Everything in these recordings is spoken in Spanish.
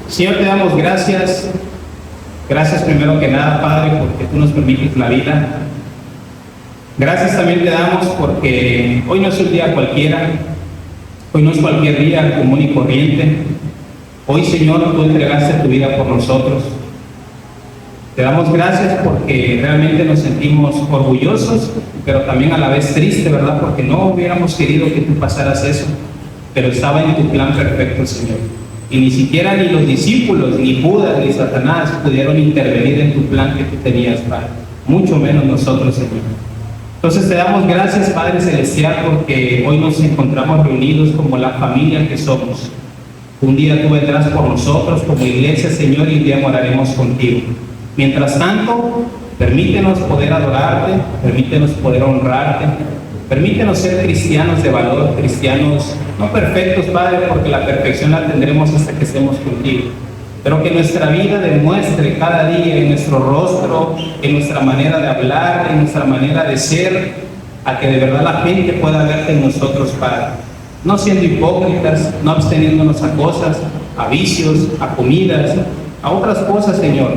Señor, te damos gracias. Gracias primero que nada, Padre, porque tú nos permites la vida. Gracias también te damos porque hoy no es un día cualquiera. Hoy no es cualquier día común y corriente. Hoy, Señor, tú entregaste tu vida por nosotros. Te damos gracias porque realmente nos sentimos orgullosos, pero también a la vez tristes, ¿verdad? Porque no hubiéramos querido que tú pasaras eso, pero estaba en tu plan perfecto, Señor. Y ni siquiera ni los discípulos, ni Judas, ni Satanás pudieron intervenir en tu plan que tú tenías, Padre. Mucho menos nosotros, Señor. Entonces te damos gracias, Padre Celestial, porque hoy nos encontramos reunidos como la familia que somos. Un día tú vendrás por nosotros como iglesia, Señor, y un día moraremos contigo. Mientras tanto, permítenos poder adorarte, permítenos poder honrarte, permítenos ser cristianos de valor, cristianos no perfectos, Padre, porque la perfección la tendremos hasta que estemos contigo. Pero que nuestra vida demuestre cada día en nuestro rostro, en nuestra manera de hablar, en nuestra manera de ser, a que de verdad la gente pueda verte en nosotros, Padre. No siendo hipócritas, no absteniéndonos a cosas, a vicios, a comidas, a otras cosas, Señor.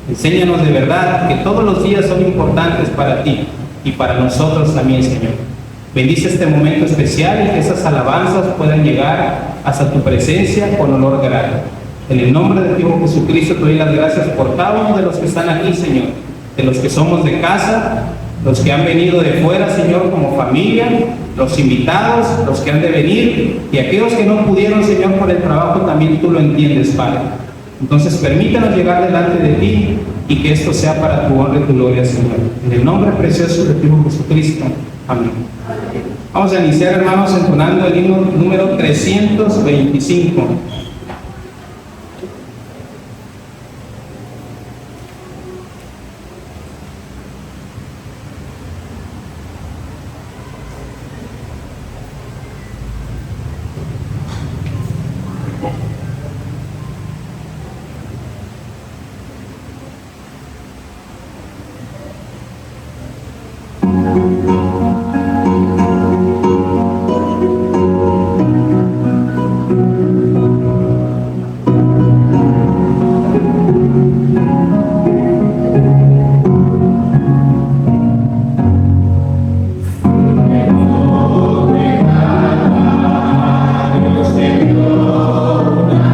Enséñanos de verdad que todos los días son importantes para ti y para nosotros también, Señor. Bendice este momento especial y que esas alabanzas puedan llegar hasta tu presencia con olor grato. En el nombre de Dios Jesucristo te doy las gracias por cada uno de los que están aquí, Señor, de los que somos de casa, los que han venido de fuera, Señor, como familia, los invitados, los que han de venir y aquellos que no pudieron, Señor, por el trabajo, también tú lo entiendes, Padre. Entonces permítanos llegar delante de ti y que esto sea para tu honra y tu gloria, Señor. En el nombre precioso de Dios Jesucristo. Amén. Vamos a iniciar, hermanos, entonando el himno número 325. Dios te dio una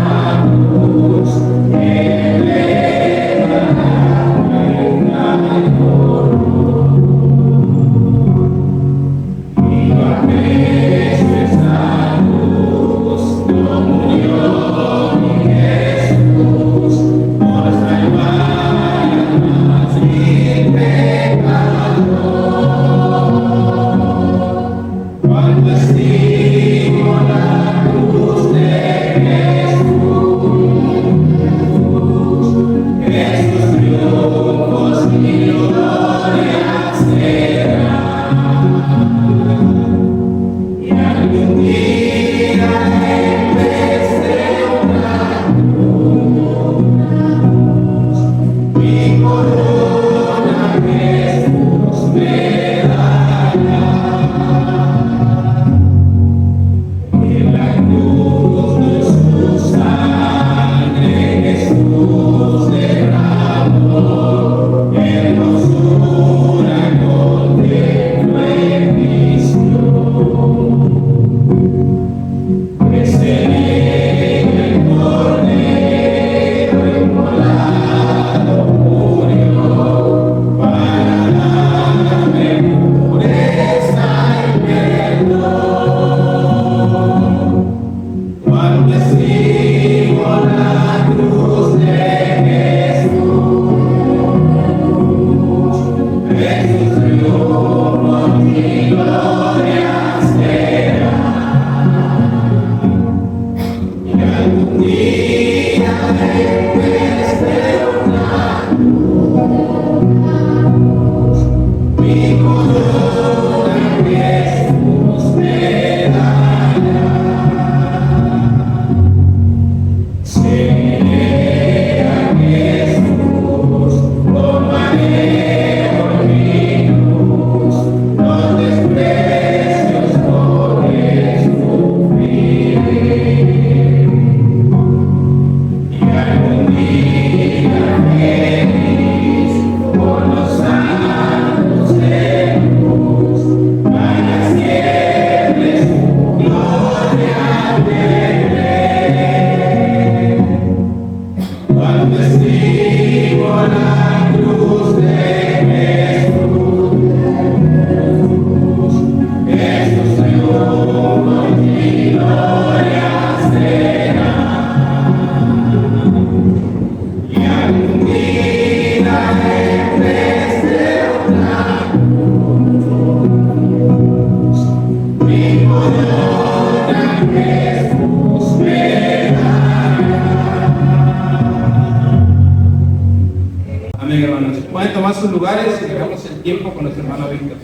sus lugares y dejamos el tiempo con nuestro hermano Víctor.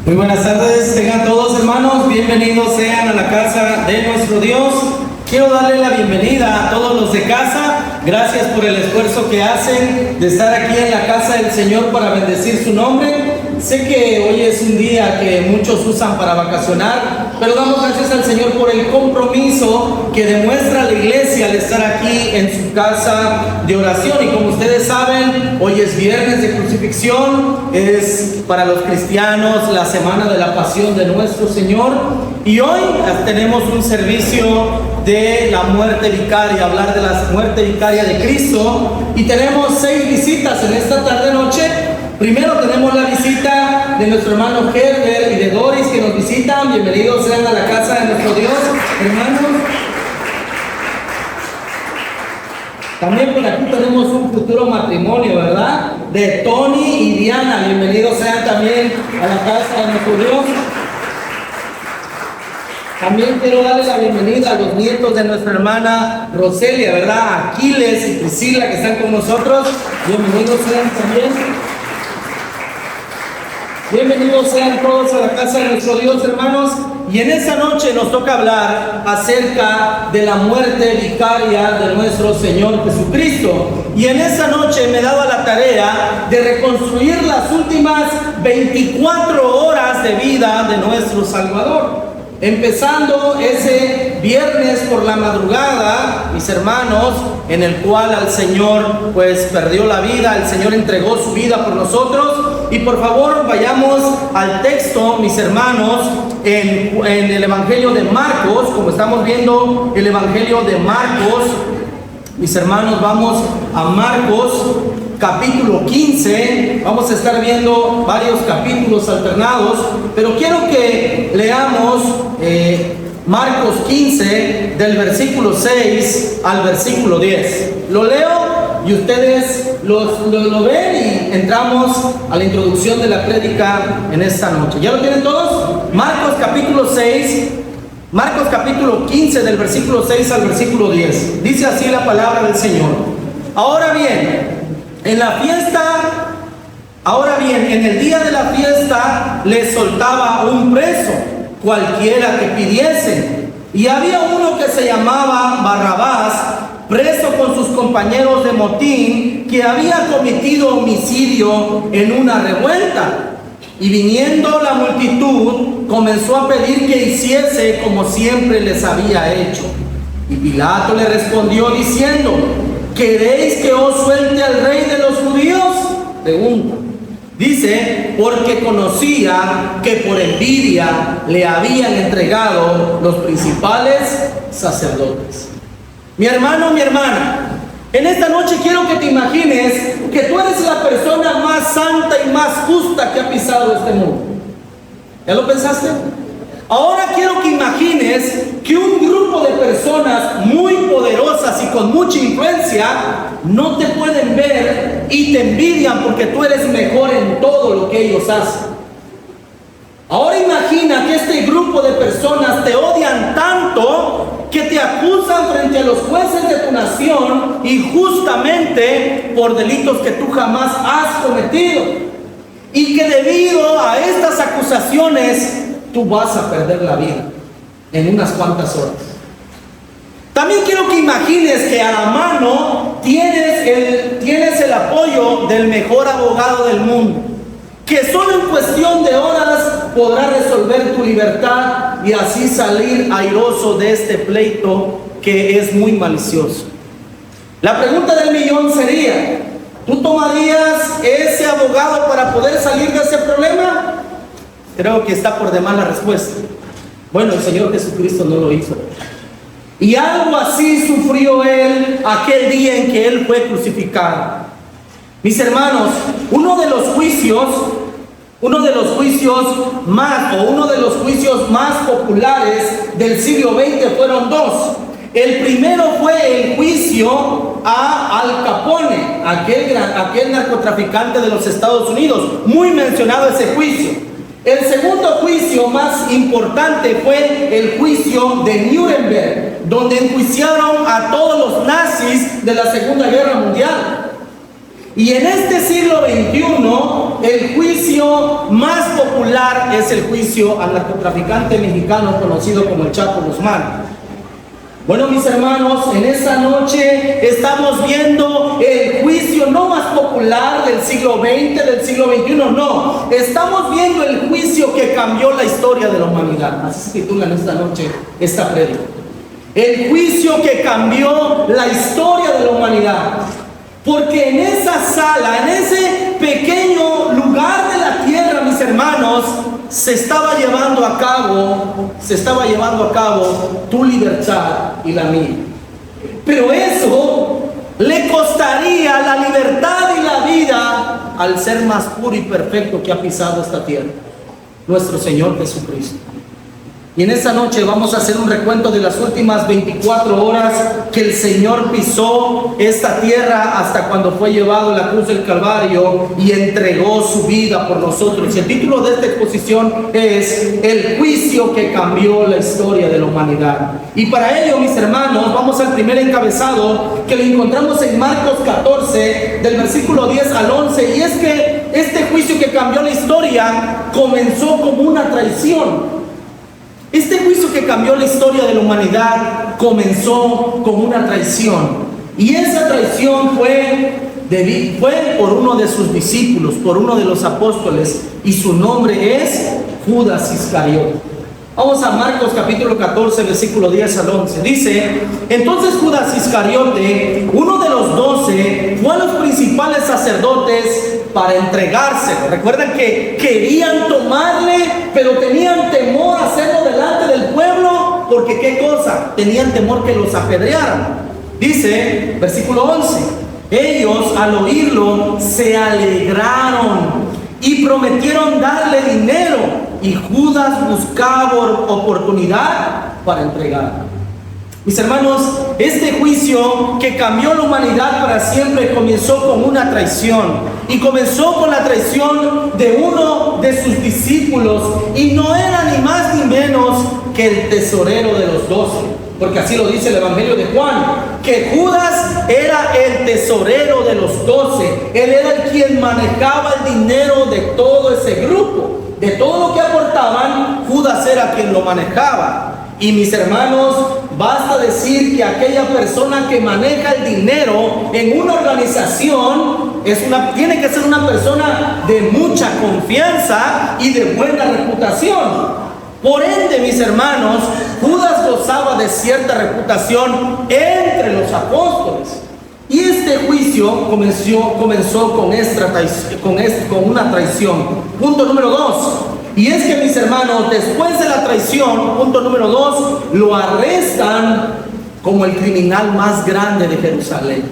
Muy buenas tardes, tengan todos hermanos, bienvenidos sean a la casa de nuestro Dios. Quiero darle la bienvenida a todos los de casa. Gracias por el esfuerzo que hacen de estar aquí en la casa del Señor para bendecir su nombre. Sé que hoy es un día que muchos usan para vacacionar, pero damos gracias al Señor por el compromiso que demuestra la iglesia al estar aquí en su casa de oración. Y como ustedes saben, hoy es viernes de crucifixión, es para los cristianos la semana de la pasión de nuestro Señor. Y hoy tenemos un servicio de la muerte vicaria, hablar de la muerte vicaria de Cristo. Y tenemos 6 visitas en esta tarde-noche. Primero tenemos la visita de nuestro hermano Herbert y de Doris que nos visitan. Bienvenidos sean a la casa de nuestro Dios, hermanos. También por aquí tenemos un futuro matrimonio, ¿verdad? De Tony y Diana. Bienvenidos sean también a la casa de nuestro Dios. También quiero darle la bienvenida a los nietos de nuestra hermana Roselia, ¿verdad? Aquiles y Priscila que están con nosotros. Bienvenidos sean también. Bienvenidos sean todos a la casa de nuestro Dios, hermanos. Y en esta noche nos toca hablar acerca de la muerte vicaria de nuestro Señor Jesucristo. Y en esta noche me he dado la tarea de reconstruir las últimas 24 horas de vida de nuestro Salvador. Empezando ese viernes por la madrugada, mis hermanos, en el cual al Señor pues perdió la vida, el Señor entregó su vida por nosotros. Y por favor vayamos al texto, mis hermanos, en el Evangelio de Marcos, como estamos viendo el Evangelio de Marcos. Mis hermanos, vamos a Marcos capítulo 15, vamos a estar viendo varios capítulos alternados, pero quiero que leamos Marcos 15 del versículo 6 al versículo 10. Lo leo y ustedes lo ven y entramos a la introducción de la prédica en esta noche. ¿Ya lo tienen todos? Marcos capítulo 6, Marcos capítulo 15 del versículo 6 al versículo 10. Dice así la palabra del Señor. Ahora bien, en el día de la fiesta les soltaba un preso, cualquiera que pidiesen. Y había uno que se llamaba Barrabás, preso con sus compañeros de motín, que había cometido homicidio en una revuelta. Y viniendo la multitud, comenzó a pedir que hiciese como siempre les había hecho. Y Pilato le respondió diciendo: ¿queréis que os suelte al rey de los judíos? Pregunta. Dice, porque conocía que por envidia le habían entregado los principales sacerdotes. Mi hermano, mi hermana, en esta noche quiero que te imagines que tú eres la persona más santa y más justa que ha pisado este mundo. ¿Ya lo pensaste? Ahora quiero que imagines que un grupo de personas muy poderosas y con mucha influencia no te pueden ver y te envidian porque tú eres mejor en todo lo que ellos hacen. Ahora imagina que este grupo de personas te odian tanto que te acusan frente a los jueces de tu nación injustamente por delitos que tú jamás has cometido. Y que debido a estas acusaciones tú vas a perder la vida en unas cuantas horas. También quiero que imagines que a la mano tienes el apoyo del mejor abogado del mundo, que solo en cuestión de horas podrá resolver tu libertad y así salir airoso de este pleito que es muy malicioso. La pregunta del millón sería: ¿tú tomarías ese abogado para poder salir de ese problema? Creo que está por demás la respuesta. Bueno, el Señor Jesucristo no lo hizo. Y algo así sufrió Él aquel día en que Él fue crucificado. Mis hermanos, uno de los juicios más populares del siglo XX fueron dos. El primero fue el juicio a Al Capone, aquel narcotraficante de los Estados Unidos. Muy mencionado ese juicio. El segundo juicio más importante fue el juicio de Nuremberg, donde enjuiciaron a todos los nazis de la Segunda Guerra Mundial. Y en este siglo XXI, el juicio más popular es el juicio al narcotraficante mexicano conocido como el Chapo Guzmán. Bueno, mis hermanos, en esta noche estamos viendo el juicio no más popular del siglo XX, del siglo XXI, no. Estamos viendo el juicio que cambió la historia de la humanidad. Así se titula en esta noche esta prédica. El juicio que cambió la historia de la humanidad. Porque en esa sala, en ese pequeño lugar de la tierra, mis hermanos, se estaba llevando a cabo tu libertad y la mía. Pero eso le costaría la libertad y la vida al ser más puro y perfecto que ha pisado esta tierra, nuestro Señor Jesucristo. Y en esta noche vamos a hacer un recuento de las últimas 24 horas que el Señor pisó esta tierra hasta cuando fue llevado a la cruz del Calvario y entregó su vida por nosotros. Y el título de esta exposición es El juicio que cambió la historia de la humanidad. Y para ello, mis hermanos, vamos al primer encabezado que lo encontramos en Marcos 14, del versículo 10 al 11. Y es que este juicio que cambió la historia comenzó como una traición. Este juicio que cambió la historia de la humanidad comenzó con una traición. Y esa traición fue por uno de sus discípulos, por uno de los apóstoles. Y su nombre es Judas Iscariote. Vamos a Marcos capítulo 14, versículo 10 al 11. Dice: entonces Judas Iscariote, uno de los 12, fue a los principales sacerdotes para entregárselo. Recuerdan que querían tomarle, pero tenían temor a hacerlo delante del pueblo, porque ¿qué cosa? Tenían temor que los apedrearan. Dice, versículo 11, ellos al oírlo se alegraron y prometieron darle dinero, y Judas buscaba oportunidad para entregarlo. Mis hermanos, este juicio que cambió la humanidad para siempre comenzó con una traición. Y comenzó con la traición de uno de sus discípulos. Y no era ni más ni menos que el tesorero de los 12. Porque así lo dice el Evangelio de Juan, que Judas era el tesorero de los 12. Él era el quien manejaba el dinero de todo ese grupo. De todo lo que aportaban, Judas era quien lo manejaba. Y mis hermanos, basta decir que aquella persona que maneja el dinero en una organización tiene que ser una persona de mucha confianza y de buena reputación. Por ende, mis hermanos, Judas gozaba de cierta reputación entre los apóstoles. Y este juicio comenzó con una traición. Punto número 2. Y es que, mis hermanos, después de la traición, punto número 2, lo arrestan como el criminal más grande de Jerusalén.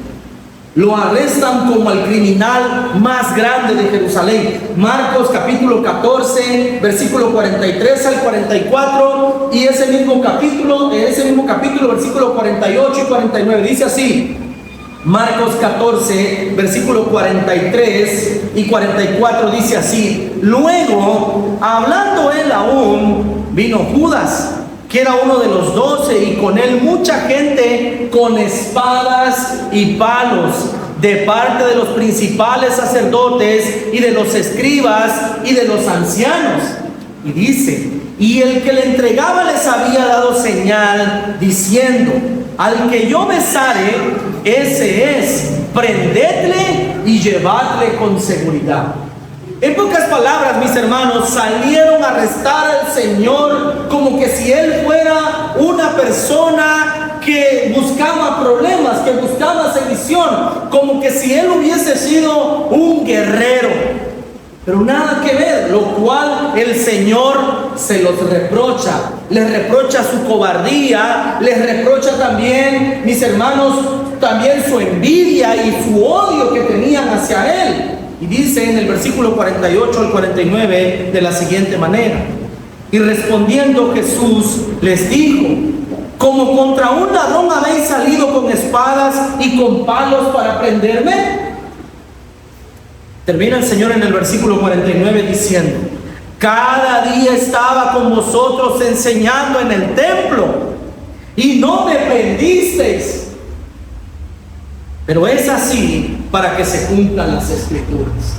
Lo arrestan como el criminal más grande de Jerusalén. Marcos capítulo 14, versículo 43 al 44. Y ese mismo capítulo, versículo 48 y 49, dice así. Marcos 14, versículo 43 y 44 dice así: luego, hablando él aún, vino Judas, que era uno de los 12, y con él mucha gente con espadas y palos, de parte de los principales sacerdotes y de los escribas y de los ancianos. Y dice: y el que le entregaba les había dado señal, diciendo: al que yo besare, ese es, prendedle y llevadle con seguridad. En pocas palabras, mis hermanos, salieron a arrestar al Señor como que si Él fuera una persona que buscaba problemas, que buscaba sedición, como que si Él hubiese sido un guerrero. Pero nada que ver, lo cual el Señor se los reprocha. Les reprocha su cobardía, les reprocha también, mis hermanos, también su envidia y su odio que tenían hacia Él. Y dice en el versículo 48 al 49 de la siguiente manera: y respondiendo Jesús les dijo: ¿como contra un ladrón habéis salido con espadas y con palos para prenderme? Termina el Señor en el versículo 49 diciendo: cada día estaba con vosotros enseñando en el templo, y no me prendisteis. Pero es así para que se cumplan las Escrituras.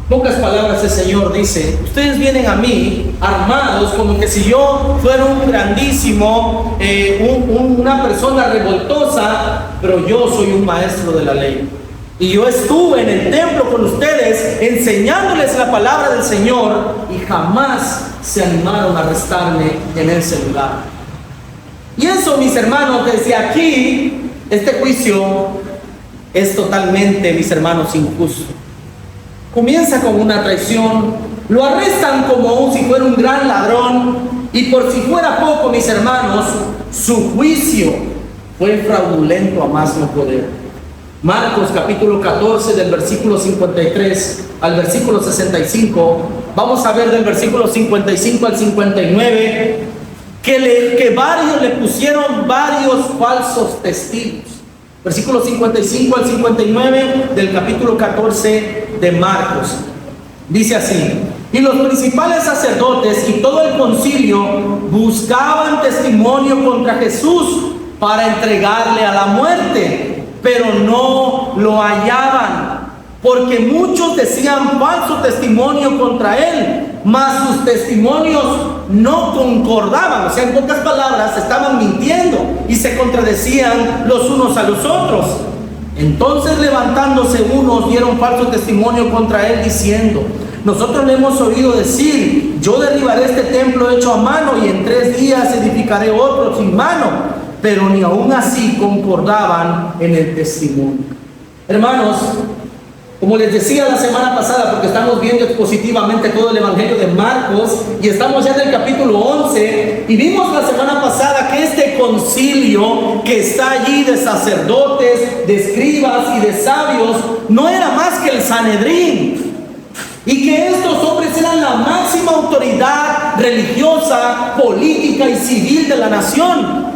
Pocas palabras, el Señor dice: ustedes vienen a mí armados como que si yo fuera un grandísimo, una persona revoltosa, pero yo soy un maestro de la ley. Y yo estuve en el templo con ustedes enseñándoles la palabra del Señor y jamás se animaron a arrestarme en ese lugar. Y eso, mis hermanos, desde aquí, este juicio es totalmente, mis hermanos, injusto. Comienza con una traición, lo arrestan como si fuera un gran ladrón, y por si fuera poco, mis hermanos, su juicio fue fraudulento a más no poder. Marcos capítulo 14 del versículo 53 al versículo 65, vamos a ver del versículo 55 al 59, que varios le pusieron varios falsos testigos. Versículo 55 al 59 del capítulo 14 de Marcos. Dice así: y los principales sacerdotes y todo el concilio buscaban testimonio contra Jesús para entregarle a la muerte, pero no lo hallaban, porque muchos decían falso testimonio contra él, mas sus testimonios no concordaban. O sea, en pocas palabras, estaban mintiendo y se contradecían los unos a los otros. Entonces, levantándose unos, dieron falso testimonio contra él, diciendo: nosotros le hemos oído decir: yo derribaré este templo hecho a mano y en 3 días edificaré otro sin mano. Pero ni aún así concordaban en el testimonio. Hermanos, como les decía la semana pasada, porque estamos viendo expositivamente todo el Evangelio de Marcos y estamos ya en el capítulo 11, y vimos la semana pasada que este concilio que está allí de sacerdotes, de escribas y de sabios no era más que el Sanedrín, y que estos hombres eran la máxima autoridad religiosa, política y civil de la nación.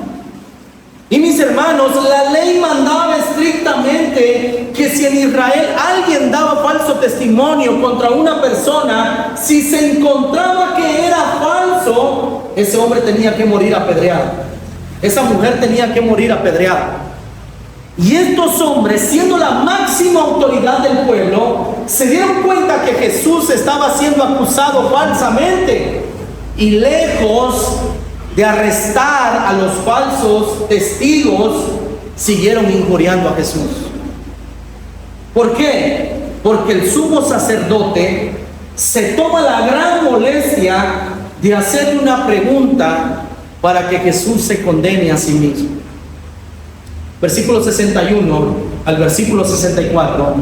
Y mis hermanos, la ley mandaba estrictamente que si en Israel alguien daba falso testimonio contra una persona, si se encontraba que era falso, ese hombre tenía que morir apedreado. Esa mujer tenía que morir apedreada. Y estos hombres, siendo la máxima autoridad del pueblo, se dieron cuenta que Jesús estaba siendo acusado falsamente, y lejos de arrestar a los falsos testigos, siguieron injuriando a Jesús. ¿Por qué? Porque el sumo sacerdote se toma la gran molestia de hacerle una pregunta para que Jesús se condene a sí mismo. Versículo 61 al versículo 64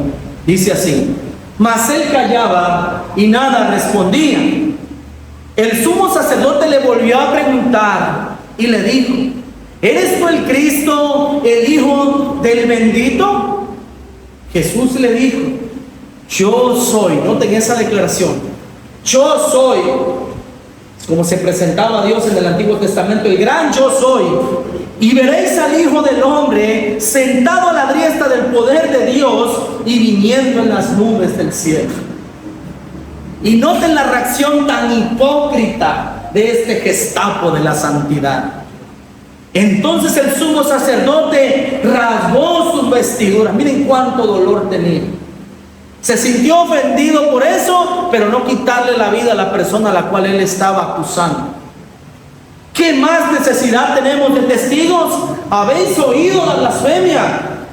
dice así: mas él callaba y nada respondía. El sumo sacerdote le volvió a preguntar y le dijo: ¿eres tú el Cristo, el Hijo del bendito? Jesús le dijo: yo soy. Noten esa declaración: yo soy. Como se presentaba Dios en el Antiguo Testamento, el gran yo soy. Y veréis al Hijo del Hombre sentado a la diestra del poder de Dios y viniendo en las nubes del cielo. Y noten la reacción tan hipócrita de este Gestapo de la santidad. Entonces el sumo sacerdote rasgó sus vestiduras. Miren cuánto dolor tenía. Se sintió ofendido por eso, pero no quitarle la vida a la persona a la cual él estaba acusando. ¿Qué más necesidad tenemos de testigos? ¿Habéis oído la blasfemia?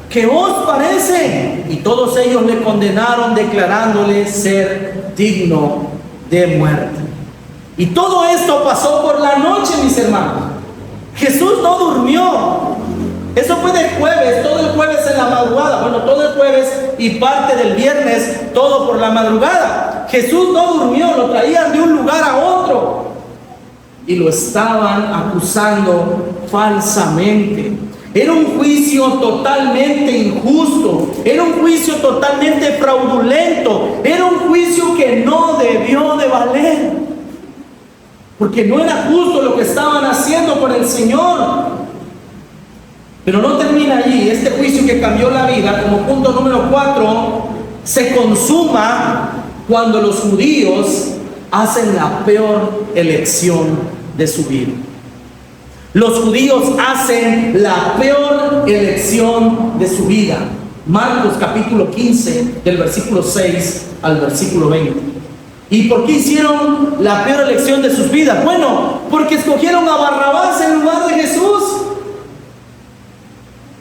¿Qué os parece? Y todos ellos le condenaron, declarándole ser digno de muerte. Y todo esto pasó por la noche, mis hermanos. Jesús no durmió. Eso fue de jueves, todo el jueves en la madrugada. Bueno, todo el jueves y parte del viernes, todo por la madrugada. Jesús no durmió, lo traían de un lugar a otro y lo estaban acusando falsamente. Era un juicio totalmente injusto, era un juicio totalmente fraudulento, era un juicio que no debió de valer, porque no era justo lo que estaban haciendo con el Señor. Pero no termina allí. Este juicio que cambió la vida, como punto número 4, se consuma cuando los judíos hacen la peor elección de su vida. Los judíos hacen la peor elección de su vida. Marcos capítulo 15, del versículo 6 al versículo 20. ¿Y por qué hicieron la peor elección de sus vidas? Bueno, porque escogieron a Barrabás en lugar de Jesús.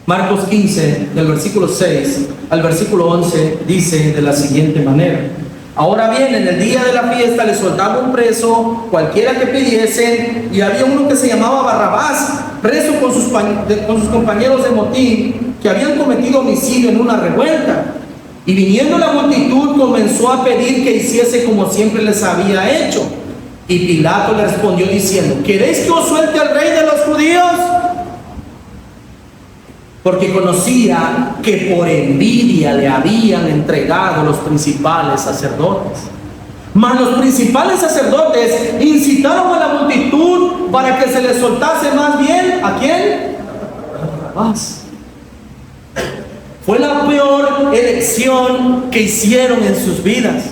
Marcos 15, del versículo 6 al versículo 11, dice de la siguiente manera: ahora bien, en el día de la fiesta les soltaba un preso, cualquiera que pidiesen, y había uno que se llamaba Barrabás, preso con sus compañeros de motín, que habían cometido homicidio en una revuelta. Y viniendo la multitud comenzó a pedir que hiciese como siempre les había hecho. Y Pilato le respondió diciendo: ¿queréis que os suelte al rey de los judíos? Porque conocía que por envidia le habían entregado los principales sacerdotes. Mas los principales sacerdotes incitaron a la multitud para que se les soltase más bien, ¿a quién? A Barrabás. Fue la peor elección que hicieron en sus vidas.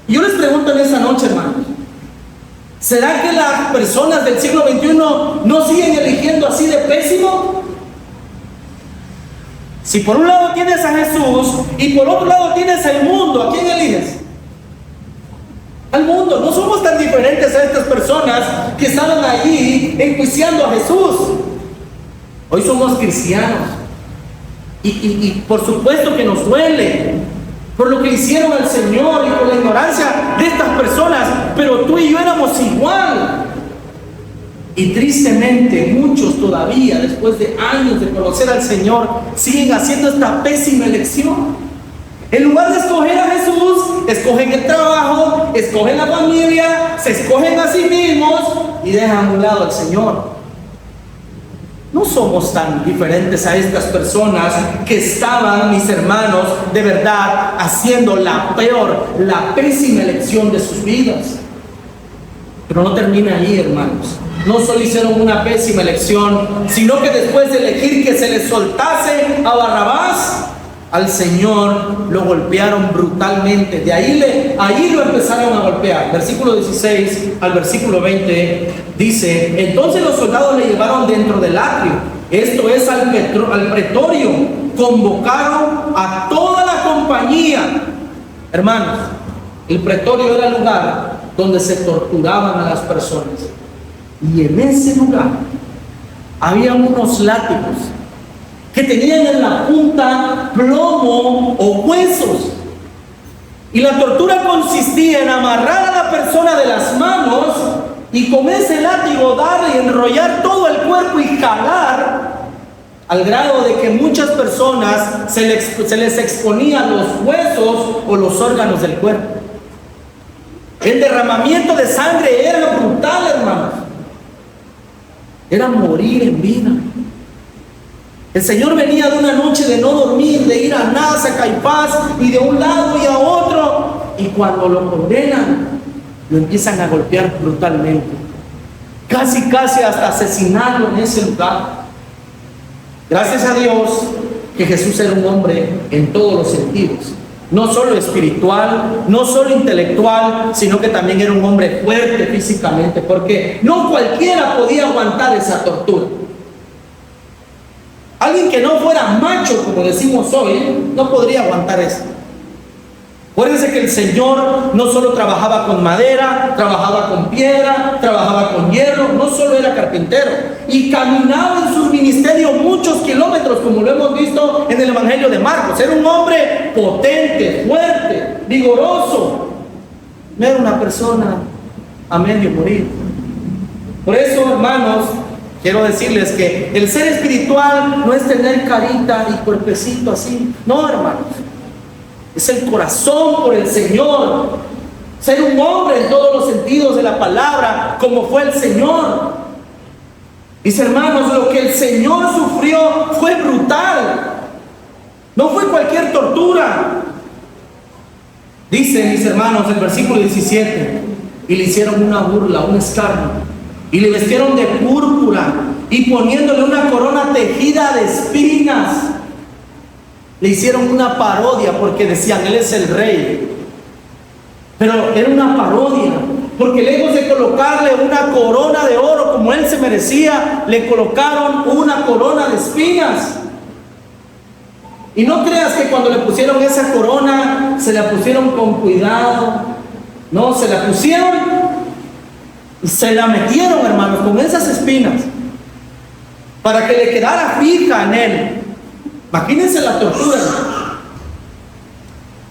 Y yo les pregunto en esta noche, hermanos, ¿será que las personas del siglo XXI no siguen eligiendo así de pésimo? Si por un lado tienes a Jesús y por otro lado tienes al mundo, ¿a quién eliges? Al mundo. No somos tan diferentes a estas personas que estaban allí enjuiciando a Jesús. Hoy somos cristianos. Y por supuesto que nos duele por lo que hicieron al Señor y por la ignorancia de estas personas, pero tú y yo éramos igual. Y tristemente muchos todavía, después de años de conocer al Señor, siguen haciendo esta pésima elección. En lugar de escoger a Jesús, escogen el trabajo, escogen la familia, se escogen a sí mismos y dejan a un lado al Señor. No somos tan diferentes a estas personas que estaban, mis hermanos, de verdad haciendo la peor, la pésima elección de sus vidas. Pero no termina ahí, hermanos. No solo hicieron una pésima elección, sino que después de elegir que se les soltase a Barrabás, al Señor lo golpearon brutalmente. De ahí lo empezaron a golpear. Versículo 16 al versículo 20 dice: entonces los soldados le llevaron dentro del atrio, esto es al pretorio, convocaron a toda la compañía. Hermanos, el pretorio era el lugar donde se torturaban a las personas, y en ese lugar había unos látigos que tenían en la punta plomo o huesos, y la tortura consistía en amarrar a la persona de las manos y con ese látigo darle y enrollar todo el cuerpo y jalar, al grado de que muchas personas se les exponían los huesos o los órganos del cuerpo. El derramamiento de sangre era brutal, hermanos. Era morir en vida. El Señor venía de una noche de no dormir, de ir a Anás, a Caifás, y de un lado y a otro, y cuando lo condenan, lo empiezan a golpear brutalmente, casi hasta asesinarlo en ese lugar. Gracias a Dios que Jesús era un hombre en todos los sentidos, no solo espiritual, no solo intelectual, sino que también era un hombre fuerte físicamente, porque no cualquiera podía aguantar esa tortura. Alguien que no fuera macho, como decimos hoy, no podría aguantar eso. Acuérdense que el Señor no solo trabajaba con madera, trabajaba con piedra, trabajaba con hierro, no solo era carpintero, y caminaba en su ministerio muchos kilómetros, como lo hemos visto en el Evangelio de Marcos. Era un hombre potente, fuerte, vigoroso. No era una persona a medio morir. Por eso, hermanos, quiero decirles que el ser espiritual no es tener carita y cuerpecito así. No, hermanos. Es el corazón por el Señor. Ser un hombre en todos los sentidos de la palabra, como fue el Señor. Dice, hermanos, lo que el Señor sufrió fue brutal. No fue cualquier tortura. Dice, mis hermanos, el versículo 17: y le hicieron una burla, un escarnio, y le vestieron de púrpura, y poniéndole una corona tejida de espinas. Le hicieron una parodia porque decían, él es el rey. Pero era una parodia, porque lejos de colocarle una corona de oro como él se merecía, le colocaron una corona de espinas. Y no creas que cuando le pusieron esa corona, se la pusieron con cuidado. No, se la pusieron y se la metieron, hermanos, con esas espinas, para que le quedara fija en él. Imagínense la tortura.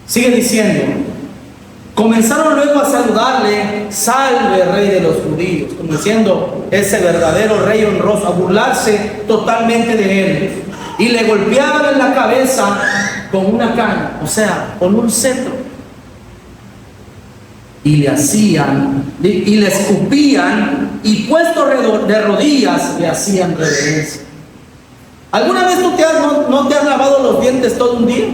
Sigue diciendo: comenzaron luego a saludarle: salve, rey de los judíos, como diciendo, ese verdadero rey honroso, a burlarse totalmente de él. Y le golpeaban en la cabeza con una caña, o sea, con un cetro. Y le hacían, y le escupían, y puesto de rodillas, le hacían reverencia. ¿Alguna vez tú no te has lavado los dientes todo un día?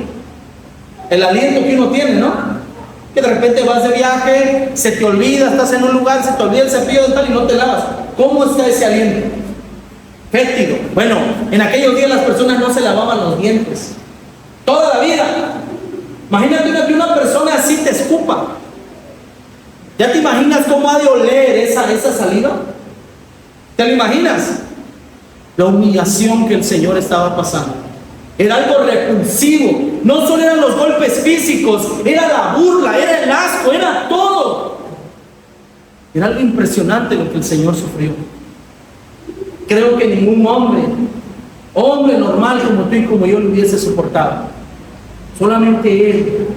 El aliento que uno tiene, ¿no? Que de repente vas de viaje, se te olvida, estás en un lugar, se te olvida el cepillo dental y no te lavas. ¿Cómo está ese aliento? Fétido. Bueno, en aquellos días las personas no se lavaban los dientes toda la vida. Imagínate que una persona así te escupa. ¿Ya te imaginas cómo ha de oler esa saliva? ¿Te lo imaginas? La humillación que el Señor estaba pasando era algo repulsivo. No solo eran los golpes físicos, era la burla, era el asco, era todo. Era algo impresionante lo que el Señor sufrió. Creo que ningún hombre normal como tú y como yo, lo hubiese soportado. Solamente Él.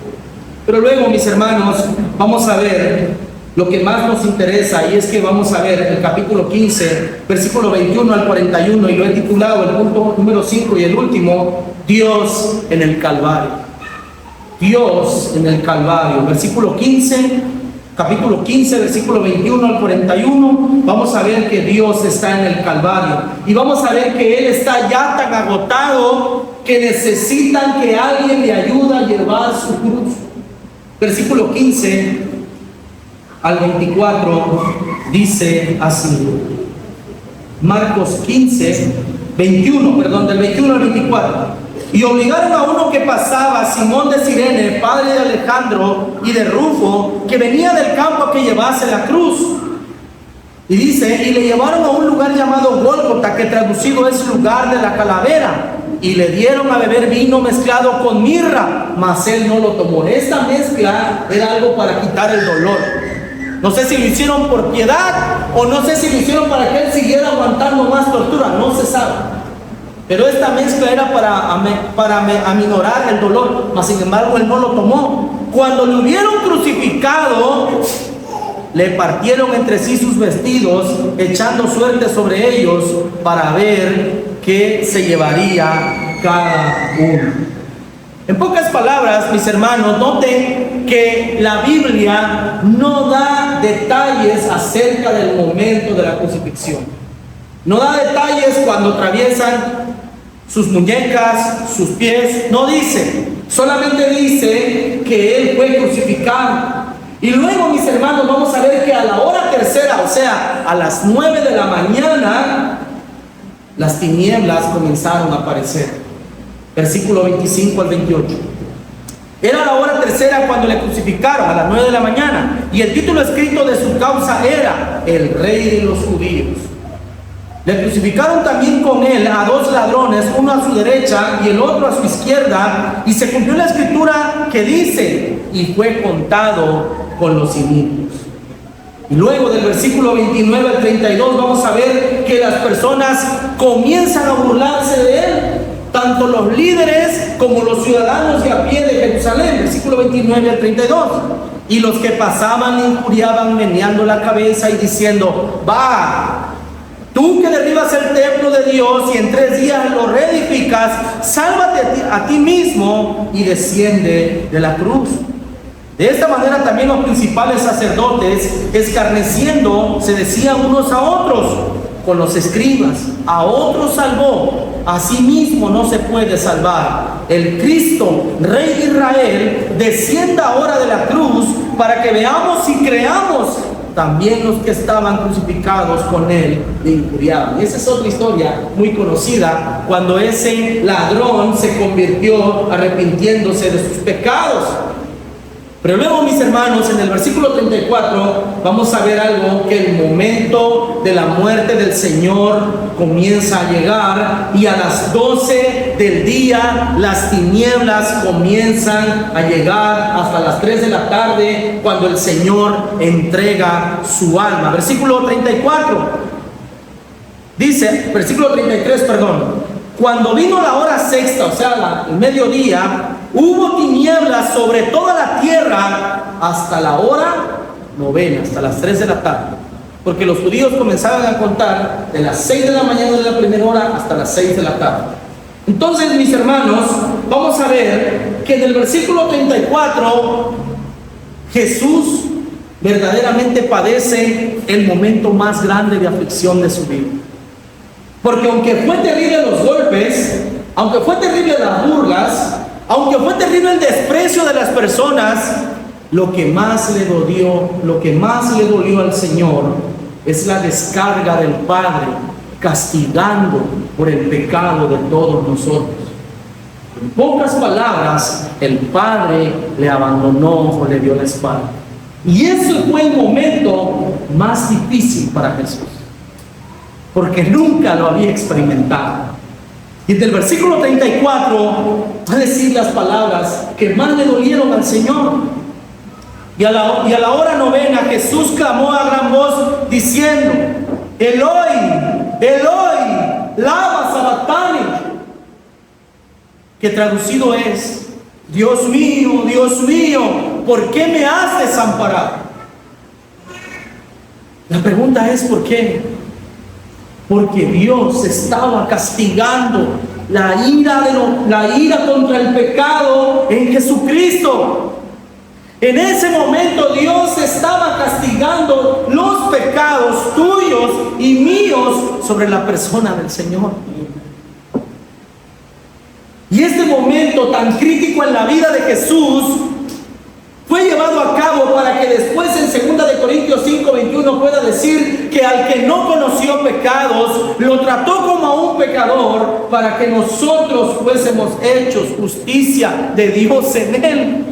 Pero luego, mis hermanos, vamos a ver lo que más nos interesa, y es que vamos a ver el capítulo 15, versículo 21 al 41, y lo he titulado el punto número 5 y el último: Dios en el Calvario. Dios en el Calvario. Versículo 15, capítulo 15, versículo 21 al 41, vamos a ver que Dios está en el Calvario. Y vamos a ver que Él está ya tan agotado que necesitan que alguien le ayude a llevar su cruz. Versículo 15 al 24 dice así. Marcos 15, 21, perdón, del 21 al 24. Y obligaron a uno que pasaba, Simón de Cirene, padre de Alejandro y de Rufo, que venía del campo, a que llevase la cruz. Y dice: y le llevaron a un lugar llamado Gólgota, que traducido es lugar de la calavera. Y le dieron a beber vino mezclado con mirra, mas él no lo tomó. Esta mezcla era algo para quitar el dolor. No sé si lo hicieron por piedad, o no sé si lo hicieron para que él siguiera aguantando más tortura, no se sabe. Pero esta mezcla era para aminorar el dolor, mas sin embargo él no lo tomó. Cuando lo hubieron crucificado, le partieron entre sí sus vestidos, echando suerte sobre ellos para ver qué se llevaría cada uno. En pocas palabras, mis hermanos, noten que la Biblia no da detalles acerca del momento de la crucifixión. No da detalles cuando atraviesan sus muñecas, sus pies. No dice, solamente dice que Él fue crucificado. Y luego, mis hermanos, vamos a ver que a la hora tercera, o sea, a las 9 de la mañana, las tinieblas comenzaron a aparecer. Versículo 25 al 28. Era la hora tercera cuando le crucificaron, a las 9 de la mañana. Y el título escrito de su causa era: el Rey de los Judíos. Le crucificaron también con él a 2 ladrones, uno a su derecha y el otro a su izquierda. Y se cumplió la escritura que dice: y fue contado con los inicuos. Y luego del versículo 29 al 32 vamos a ver que las personas comienzan a burlarse de él, tanto los líderes como los ciudadanos de a pie de Jerusalén. Versículo 29 al 32. Y los que pasaban le injuriaban, meneando la cabeza y diciendo: va, tú que derribas el templo de Dios y en 3 días lo reedificas, sálvate a ti mismo y desciende de la cruz. De esta manera también los principales sacerdotes, escarneciendo, se decían unos a otros con los escribas: a otros salvó, a sí mismo no se puede salvar. El Cristo, Rey de Israel, descienda ahora de la cruz, para que veamos y creamos. También los que estaban crucificados con él le injuriaban. Y esa es otra historia muy conocida, cuando ese ladrón se convirtió arrepintiéndose de sus pecados. Pero luego, mis hermanos, en el versículo 34 vamos a ver algo, que el momento de la muerte del Señor comienza a llegar, y a las 12 del día las tinieblas comienzan a llegar hasta las 3 de la tarde, cuando el Señor entrega su alma. Versículo 34 dice, versículo 33, perdón: cuando vino la hora sexta, o sea, el mediodía, hubo tinieblas sobre toda la tierra hasta la hora novena, hasta las 3 de la tarde. Porque los judíos comenzaban a contar de las 6 de la mañana de la primera hora hasta las 6 de la tarde. Entonces, mis hermanos, vamos a ver que en el versículo 34, Jesús verdaderamente padece el momento más grande de aflicción de su vida. Porque aunque fue terrible los golpes, aunque fue terrible las burlas, aunque fue terrible el desprecio de las personas, lo que más le dolió al Señor es la descarga del Padre, castigando por el pecado de todos nosotros. En pocas palabras, el Padre le abandonó o le dio la espalda. Y ese fue el momento más difícil para Jesús, porque nunca lo había experimentado. Y en el versículo 34 va a decir las palabras que más le dolieron al Señor. Y a la hora novena Jesús clamó a gran voz diciendo: Eloi, Eloi, lama sabactani, que traducido es: Dios mío, ¿por qué me has desamparado? La pregunta es ¿por qué? Porque Dios estaba castigando la ira contra el pecado en Jesucristo. En ese momento Dios estaba castigando los pecados tuyos y míos sobre la persona del Señor. Y este momento tan crítico en la vida de Jesús fue llevado a cabo para que después en 2 de Corintios 5:21 pueda decir que al que no conoció pecados, lo trató como a un pecador, para que nosotros fuésemos hechos justicia de Dios en él.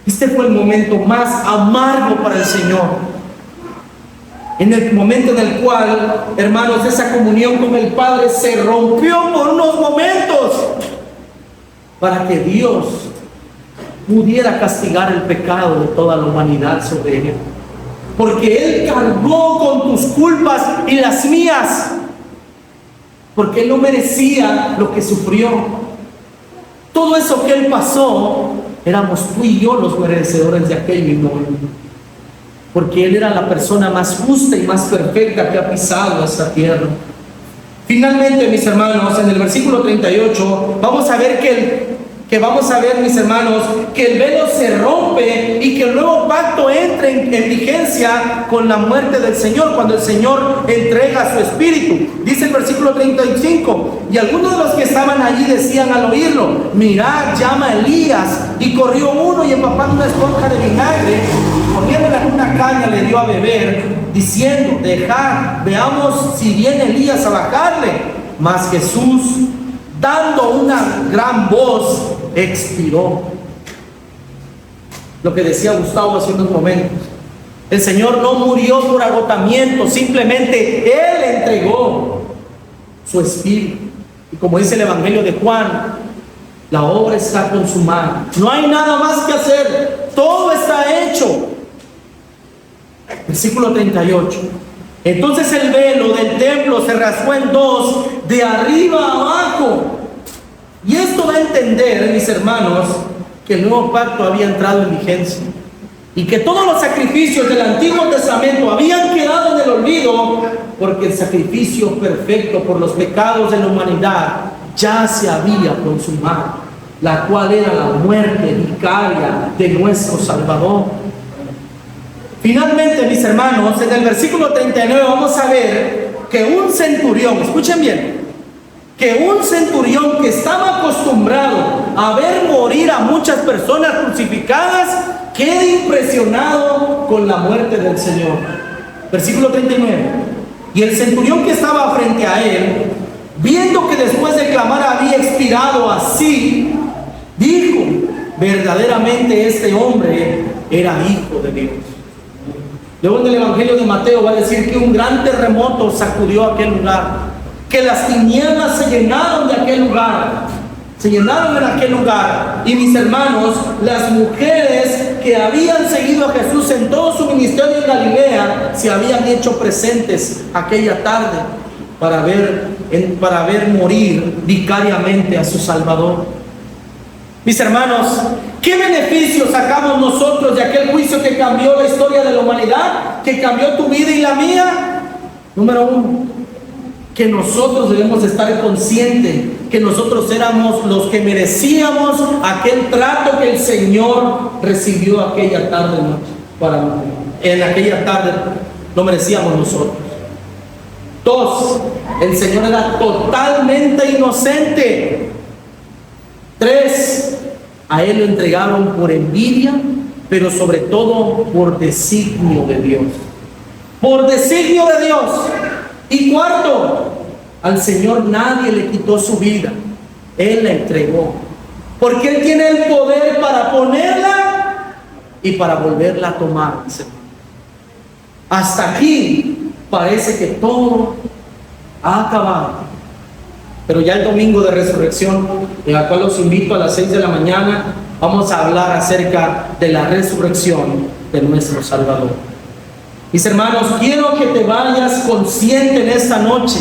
Este fue el momento más amargo para el Señor. En el momento en el cual, hermanos, esa comunión con el Padre se rompió por unos momentos, para que Dios pudiera castigar el pecado de toda la humanidad sobre él. Porque Él cargó con tus culpas y las mías, porque Él no merecía lo que sufrió. Todo eso que Él pasó, éramos tú y yo los merecedores de aquel mismo momento, porque Él era la persona más justa y más perfecta que ha pisado esta tierra. Finalmente, mis hermanos, en el versículo 38 vamos a ver mis hermanos, que el velo se rompe y que el nuevo pacto entra en vigencia con la muerte del Señor, cuando el Señor entrega su espíritu. Dice el versículo 35: y algunos de los que estaban allí decían al oírlo: mirad, llama a Elías. Y corrió uno y empapando una esponja de vinagre, poniéndola en una caña, le dio a beber, diciendo: dejad, veamos si viene Elías a bajarle. Mas Jesús, dando una gran voz, expiró. Lo que decía Gustavo hace unos momentos: el Señor no murió por agotamiento, simplemente Él entregó su espíritu. Y como dice el Evangelio de Juan, la obra está consumada, no hay nada más que hacer, todo está hecho. Versículo 38: entonces el velo del templo se rasgó en dos, de arriba a abajo. Y esto da a entender, mis hermanos, que el nuevo pacto había entrado en vigencia, y que todos los sacrificios del Antiguo Testamento habían quedado en el olvido, porque el sacrificio perfecto por los pecados de la humanidad ya se había consumado, la cual era la muerte vicaria de nuestro Salvador. Finalmente, mis hermanos, en el versículo 39 vamos a ver que un centurión, escuchen bien, que un centurión que estaba acostumbrado a ver morir a muchas personas crucificadas, quede impresionado con la muerte del Señor. Versículo 39: y el centurión que estaba frente a él, viendo que después de clamar había expirado así, dijo: verdaderamente este hombre era hijo de Dios. Luego en el Evangelio de Mateo va a decir que un gran terremoto sacudió aquel lugar, que las tinieblas se llenaron de aquel lugar, se llenaron en aquel lugar. Y mis hermanos, las mujeres que habían seguido a Jesús en todo su ministerio en Galilea se habían hecho presentes aquella tarde para ver morir vicariamente a su Salvador. Mis hermanos, ¿qué beneficio sacamos nosotros de aquel juicio que cambió la historia de la humanidad, que cambió tu vida y la mía? Número uno, que nosotros debemos estar conscientes que nosotros éramos los que merecíamos aquel trato que el Señor recibió aquella tarde, en aquella tarde lo merecíamos nosotros. Dos, el Señor era totalmente inocente. Tres, a Él lo entregaron por envidia, pero sobre todo por designio de Dios. Por designio de Dios. Y cuarto, al Señor nadie le quitó su vida, Él la entregó, porque Él tiene el poder para ponerla y para volverla a tomar. Hasta aquí parece que todo ha acabado, pero ya el domingo de resurrección, en la cual los invito a las 6 de la mañana, vamos a hablar acerca de la resurrección de nuestro Salvador. Mis hermanos, quiero que te vayas consciente en esta noche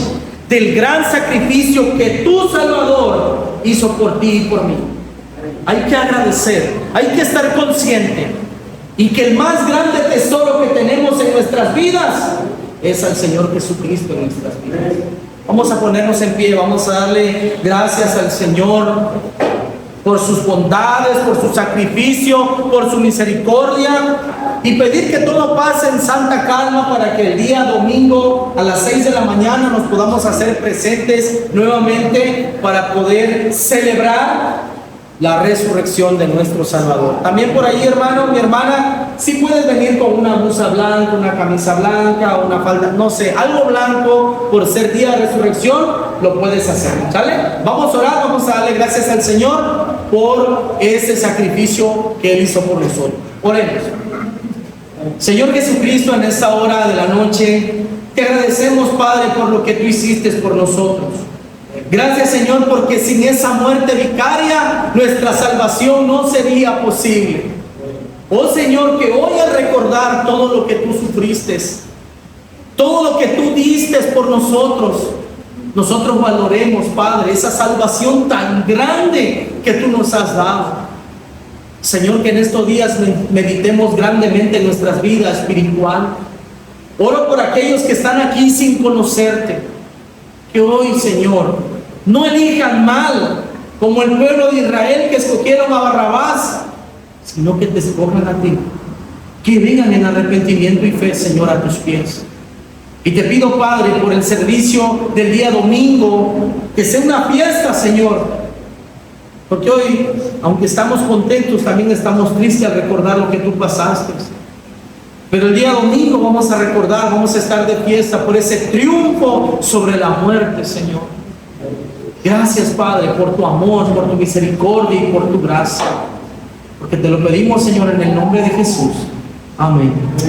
del gran sacrificio que tu Salvador hizo por ti y por mí. Hay que agradecer, hay que estar consciente, y que el más grande tesoro que tenemos en nuestras vidas es al Señor Jesucristo en nuestras vidas. Vamos a ponernos en pie, vamos a darle gracias al Señor por sus bondades, por su sacrificio, por su misericordia, y pedir que todo pase en santa calma para que el día domingo a las 6 de la mañana nos podamos hacer presentes nuevamente para poder celebrar la resurrección de nuestro Salvador. También por ahí, hermano, mi hermana, si puedes venir con una blusa blanca, una camisa blanca, o una falda, no sé, algo blanco, por ser día de resurrección, lo puedes hacer, ¿sale? Vamos a orar, vamos a darle gracias al Señor por ese sacrificio que Él hizo por nosotros. Oremos. Señor Jesucristo, en esta hora de la noche, te agradecemos, Padre, por lo que tú hiciste por nosotros. Gracias, Señor, porque sin esa muerte vicaria, nuestra salvación no sería posible. Oh Señor, que hoy al recordar todo lo que tú sufriste, todo lo que tú diste por nosotros, nosotros valoremos, Padre, esa salvación tan grande que tú nos has dado. Señor, que en estos días meditemos grandemente en nuestras vidas espiritual. Oro por aquellos que están aquí sin conocerte, que hoy, Señor, no elijan mal como el pueblo de Israel que escogieron a Barrabás, sino que te escojan a ti, que vengan en arrepentimiento y fe, Señor, a tus pies. Y te pido, Padre, por el servicio del día domingo, que sea una fiesta, Señor, porque hoy, aunque estamos contentos, también estamos tristes al recordar lo que tú pasaste. Pero el día domingo vamos a recordar, vamos a estar de fiesta por ese triunfo sobre la muerte, Señor. Gracias, Padre, por tu amor, por tu misericordia y por tu gracia. Porque te lo pedimos, Señor, en el nombre de Jesús. Amén.